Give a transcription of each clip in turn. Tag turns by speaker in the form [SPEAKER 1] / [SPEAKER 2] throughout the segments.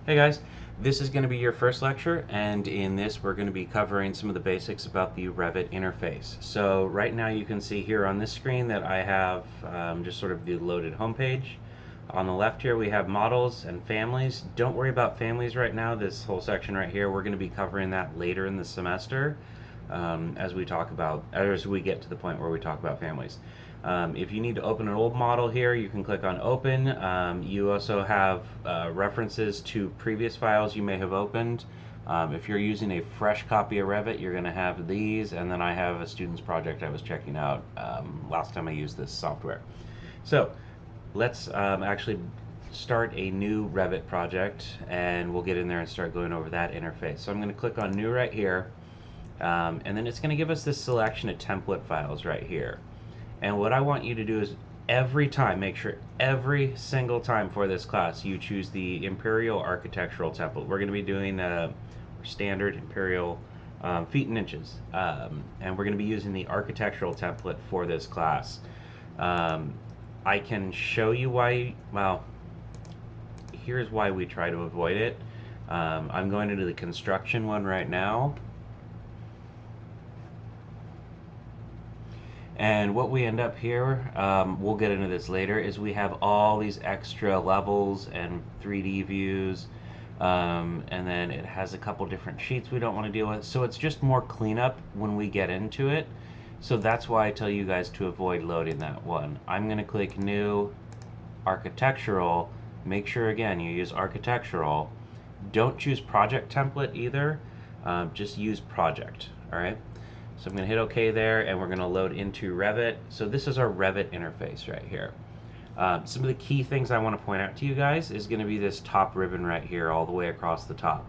[SPEAKER 1] Hey guys, this is going to be your first lecture, and in this we're going to be covering some of the basics about the Revit interface. So right now you can see here on this screen that I have just sort of the loaded homepage. On the left here we have models and families. Don't worry about families right now, this whole section right here. We're going to be covering that later in the semester as we get to the point where we talk about families. If you need to open an old model here, you can click on open. You also have references to previous files you may have opened. If you're using a fresh copy of Revit, you're going to have these, and then I have a student's project I was checking out last time I used this software. So let's actually start a new Revit project, and we'll get in there and start going over that interface. So I'm going to click on new right here, and then it's going to give us this selection of template files right here. And what I want you to do is every time, make sure every single time for this class you choose the Imperial Architectural template. We're going to be doing standard Imperial feet and inches. And we're going to be using the architectural template for this class. I can show you why, well, here's why we try to avoid it. I'm going into the construction one right now. And what we end up here, we'll get into this later, is we have all these extra levels and 3D views, and then it has a couple different sheets we don't want to deal with. So it's just more cleanup when we get into it. So that's why I tell you guys to avoid loading that one. I'm going to click New, Architectural. Make sure, again, you use Architectural. Don't choose Project Template either. Just use Project, all right? So I'm going to hit OK there, and we're going to load into Revit. So this is our Revit interface right here. Some of the key things I want to point out to you guys is going to be this top ribbon right here all the way across the top.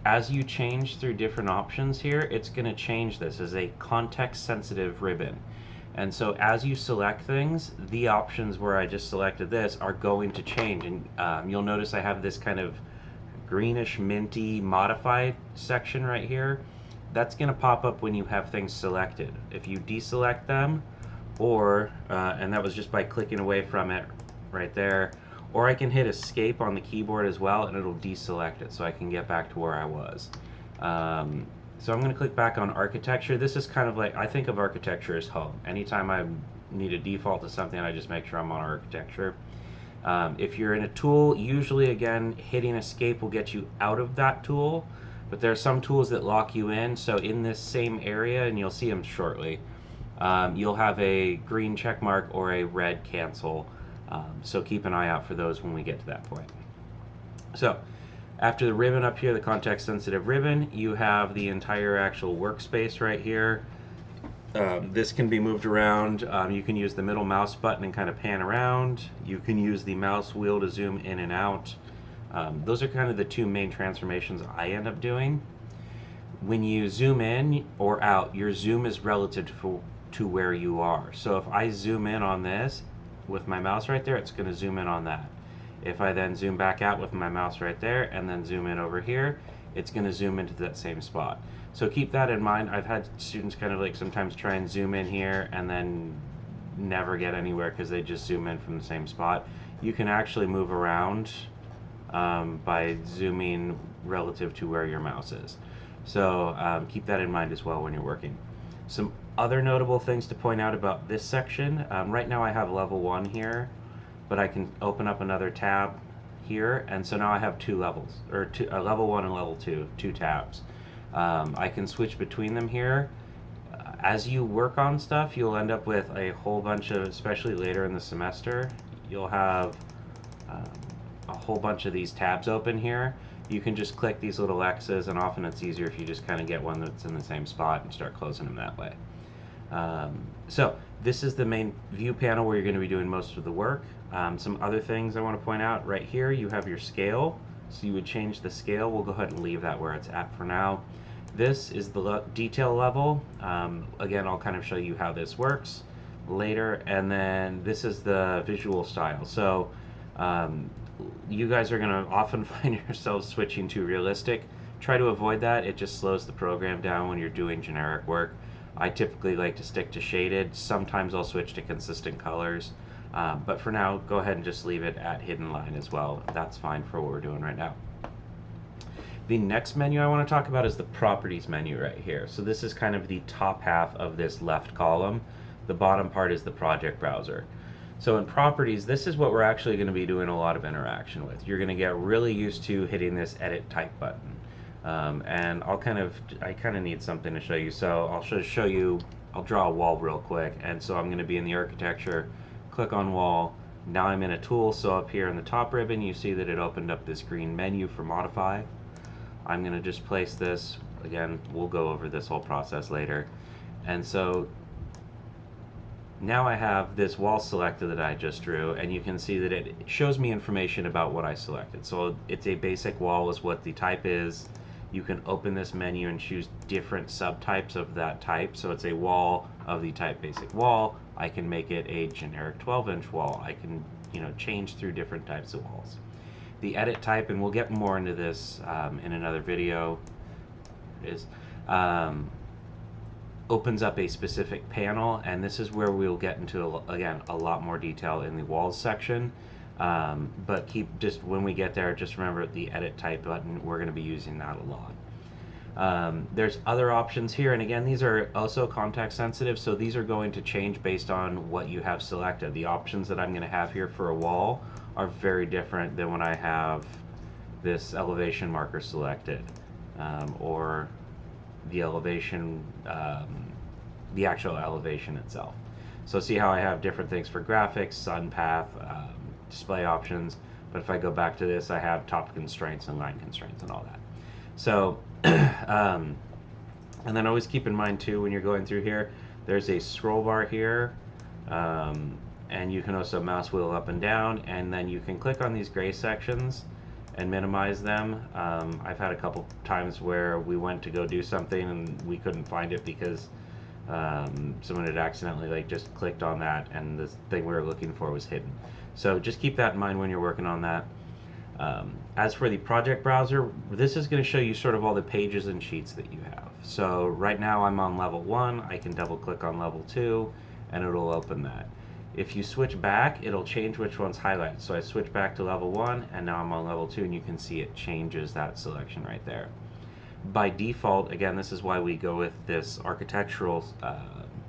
[SPEAKER 1] As you change through different options here, it's going to change this as a context-sensitive ribbon. And so as you select things, the options where I just selected this are going to change. And you'll notice I have this kind of greenish minty modified section right here. That's going to pop up when you have things selected. If you deselect them, or, and that was just by clicking away from it right there, or I can hit escape on the keyboard as well and it'll deselect it so I can get back to where I was. So I'm going to click back on architecture. This is kind of like, I think of architecture as home. Anytime I need a default to something, I just make sure I'm on architecture. If you're in a tool, usually again hitting escape will get you out of that tool, but there are some tools that lock you in. So in this same area, and you'll see them shortly, you'll have a green check mark or a red cancel. So keep an eye out for those when we get to that point. So after the ribbon up here, the context sensitive ribbon, you have the entire actual workspace right here. This can be moved around. You can use the middle mouse button and kind of pan around. You can use the mouse wheel to zoom in and out. Those are kind of the two main transformations I end up doing. When you zoom in or out, your zoom is relative to where you are. So if I zoom in on this with my mouse right there, it's going to zoom in on that. If I then zoom back out with my mouse right there and then zoom in over here, it's going to zoom into that same spot. So keep that in mind. I've had students kind of like sometimes try and zoom in here and then never get anywhere because they just zoom in from the same spot. You can actually move around by zooming relative to where your mouse is. So keep that in mind as well when you're working. Some other notable things to point out about this section. Right now I have level 1 here, but I can open up another tab here, and so now I have two levels, or level 1 and level 2, two tabs. I can switch between them here. As you work on stuff, you'll end up with a whole bunch of, especially later in the semester, you'll have a whole bunch of these tabs open here. You can just click these little X's, and often it's easier if you just kind of get one that's in the same spot and start closing them that way. So this is the main view panel where you're going to be doing most of the work. Some other things I want to point out, right here you have your scale. So you would change the scale. We'll go ahead and leave that where it's at for now. This is the detail level. Again, I'll kind of show you how this works later. And then this is the visual style. So you guys are going to often find yourselves switching to realistic. Try to avoid that. It just slows the program down when you're doing generic work. I typically like to stick to shaded. Sometimes I'll switch to consistent colors. But for now, go ahead and just leave it at hidden line as well. That's fine for what we're doing right now. The next menu I want to talk about is the properties menu right here. So this is kind of the top half of this left column. The bottom part is the project browser. So in properties, this is what we're actually going to be doing a lot of interaction with. You're going to get really used to hitting this edit type button. And I kind of need something to show you. So I'll show you, I'll draw a wall real quick. And so I'm going to be in the architecture, click on wall. Now I'm in a tool, so up here in the top ribbon, you see that it opened up this green menu for modify. I'm going to just place this, again, we'll go over this whole process later. And so now I have this wall selected that I just drew, and you can see that it shows me information about what I selected. So it's a basic wall is what the type is. You can open this menu and choose different subtypes of that type. So it's a wall of the type basic wall. I can make it a generic 12-inch wall. I can, change through different types of walls. The edit type, and we'll get more into this in another video, is opens up a specific panel, and this is where we'll get into, again, a lot more detail in the walls section. But just when we get there, just remember the edit type button, we're going to be using that a lot. There's other options here, and again, these are also context sensitive, so these are going to change based on what you have selected. The options that I'm going to have here for a wall are very different than when I have this elevation marker selected, or the elevation, the actual elevation itself. So see how I have different things for graphics, sun path, display options, but if I go back to this, I have top constraints and line constraints and all that. So, and then always keep in mind too, when you're going through here, there's a scroll bar here, and you can also mouse wheel up and down, and then you can click on these gray sections and minimize them. I've had a couple times where we went to go do something and we couldn't find it because someone had accidentally just clicked on that and the thing we were looking for was hidden. So just keep that in mind when you're working on that. As for the project browser, this is going to show you sort of all the pages and sheets that you have. So right now I'm on level 1, I can double click on level 2 and it'll open that. If you switch back, it'll change which one's highlighted. So I switch back to level 1 and now I'm on level 2, and you can see it changes that selection right there. By default, again, this is why we go with this architectural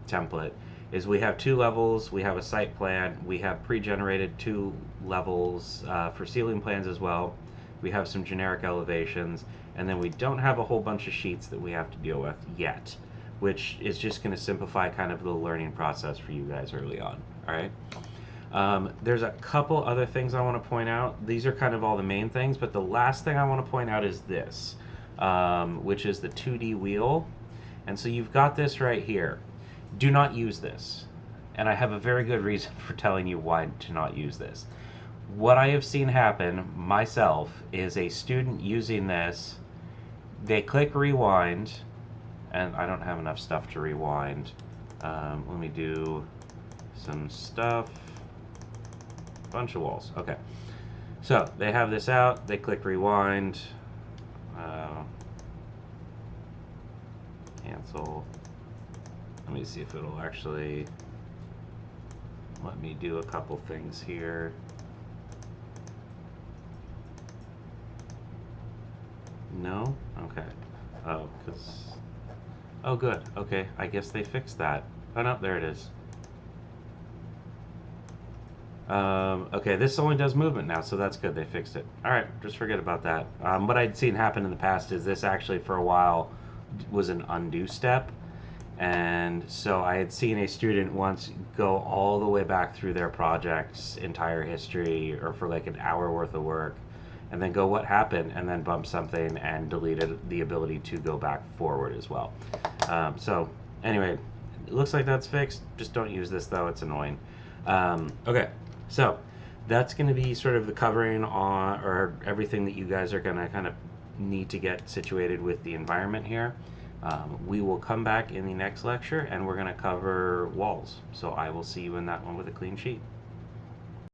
[SPEAKER 1] template, is we have 2 levels, we have a site plan, we have pre-generated 2 levels for ceiling plans as well, we have some generic elevations, and then we don't have a whole bunch of sheets that we have to deal with yet, which is just going to simplify kind of the learning process for you guys early on. All right. There's a couple other things I want to point out. These are kind of all the main things, but the last thing I want to point out is this, which is the 2D wheel. And so you've got this right here. Do not use this. And I have a very good reason for telling you why to not use this. What I have seen happen myself is a student using this, they click rewind, and I don't have enough stuff to rewind. Let me do some stuff. Bunch of walls. Okay. So they have this out, they click rewind, cancel. Let me see if it'll actually let me do a couple things here. No? Okay. Oh, oh, good. Okay, I guess they fixed that. Oh, no, there it is. Okay, this only does movement now, so that's good. They fixed it. All right, just forget about that. What I'd seen happen in the past is this actually for a while was an undo step. And so I had seen a student once go all the way back through their project's entire history, or for like an hour worth of work, and then go, what happened, and then bump something and deleted the ability to go back forward as well. So anyway, it looks like that's fixed. Just don't use this though, it's annoying. Okay, so that's going to be sort of the covering on, or everything that you guys are going to kind of need to get situated with the environment here. We will come back in the next lecture and we're going to cover walls. So I will see you in that one with a clean sheet.